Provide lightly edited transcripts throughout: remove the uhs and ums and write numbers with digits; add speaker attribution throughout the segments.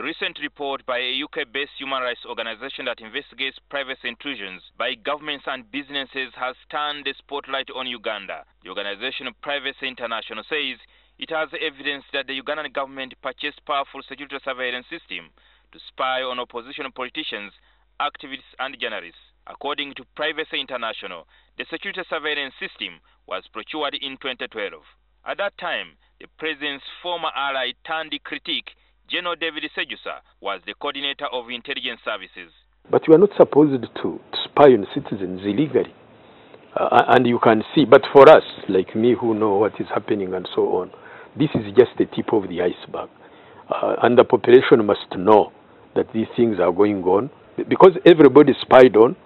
Speaker 1: A recent report by a UK-based human rights organization that investigates privacy intrusions by governments and businesses has turned the spotlight on Uganda. The organization Privacy International says it has evidence that the Ugandan government purchased powerful security surveillance system to spy on opposition politicians, activists and journalists. According to Privacy International, the security surveillance system was procured in 2012. At that time, the president's former ally turned critic, General David Sejusa, was the coordinator of intelligence services.
Speaker 2: But you are not supposed to spy on citizens illegally. And you can see, but for us, like me who know what is happening and so on, this is just the tip of the iceberg. And the population must know that these things are going on, because everybody is spied on.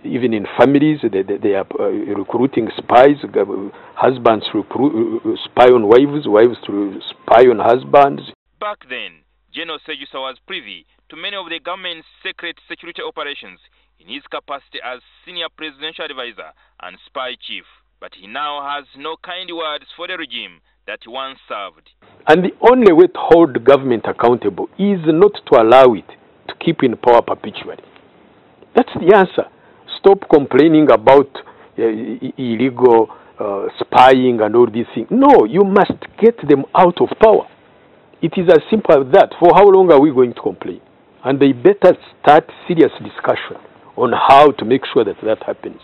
Speaker 2: Even in families, they are recruiting spies. Husbands spy on wives, wives spy on husbands.
Speaker 1: Back then, General Sejusa was privy to many of the government's secret security operations in his capacity as senior presidential advisor and spy chief. But he now has no kind words for the regime that he once served.
Speaker 2: And the only way to hold government accountable is not to allow it to keep in power perpetually. That's the answer. Stop complaining about illegal spying and all these things. No, you must get them out of power. It is as simple as that. For how long are we going to complain? And they better start serious discussion on how to make sure that that happens.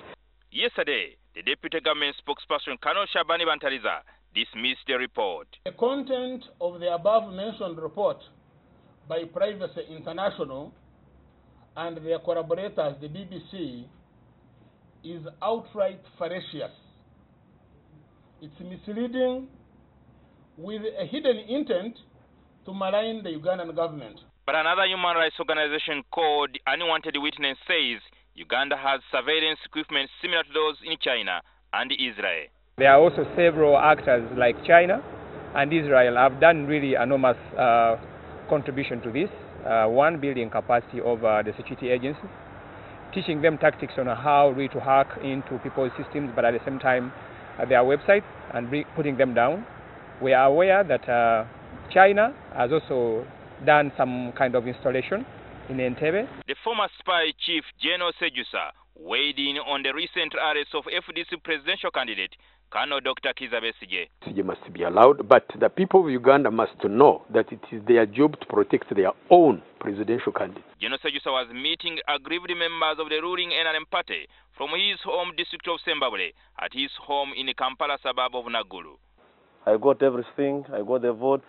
Speaker 1: Yesterday, the deputy government spokesperson, Colonel Shabani Bantariza, dismissed the report.
Speaker 3: The content of the above-mentioned report by Privacy International and their collaborators, the BBC, is outright fallacious. It's misleading with a hidden intent to malign the Ugandan government.
Speaker 1: But another human rights organization called Unwanted Witness says Uganda has surveillance equipment similar to those in China and Israel.
Speaker 4: There are also several actors like China and Israel have done really enormous contribution to this. One, building capacity of the security agencies, teaching them tactics on how really to hack into people's systems, but at the same time their websites and putting them down. We are aware that China has also done some kind of installation in Entebbe.
Speaker 1: The former spy chief, General Sejusa, weighed in on the recent arrest of FDC presidential candidate, Colonel Dr. Kizza Besigye.
Speaker 2: It must be allowed, but the people of Uganda must know that it is their job to protect their own presidential candidate.
Speaker 1: General Sejusa was meeting aggrieved members of the ruling NRM party from his home district of Sembabule at his home in the Kampala suburb of Naguru.
Speaker 5: I got everything, I got the votes,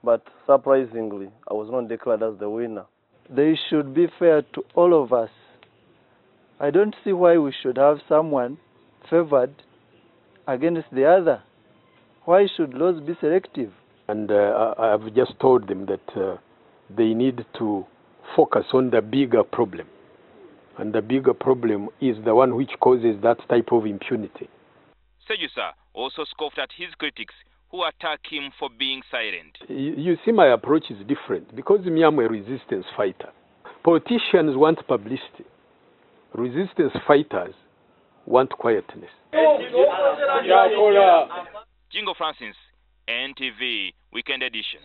Speaker 5: but surprisingly, I was not declared as the winner.
Speaker 6: They should be fair to all of us. I don't see why we should have someone favored against the other. Why should laws be selective?
Speaker 2: And I've just told them that they need to focus on the bigger problem. And the bigger problem is the one which causes that type of impunity.
Speaker 1: Sejusa also scoffed at his critics who attack him for being silent.
Speaker 2: You see, my approach is different because me, I'm a resistance fighter. Politicians want publicity. Resistance fighters want quietness.
Speaker 1: Jingo Francis, NTV Weekend Edition.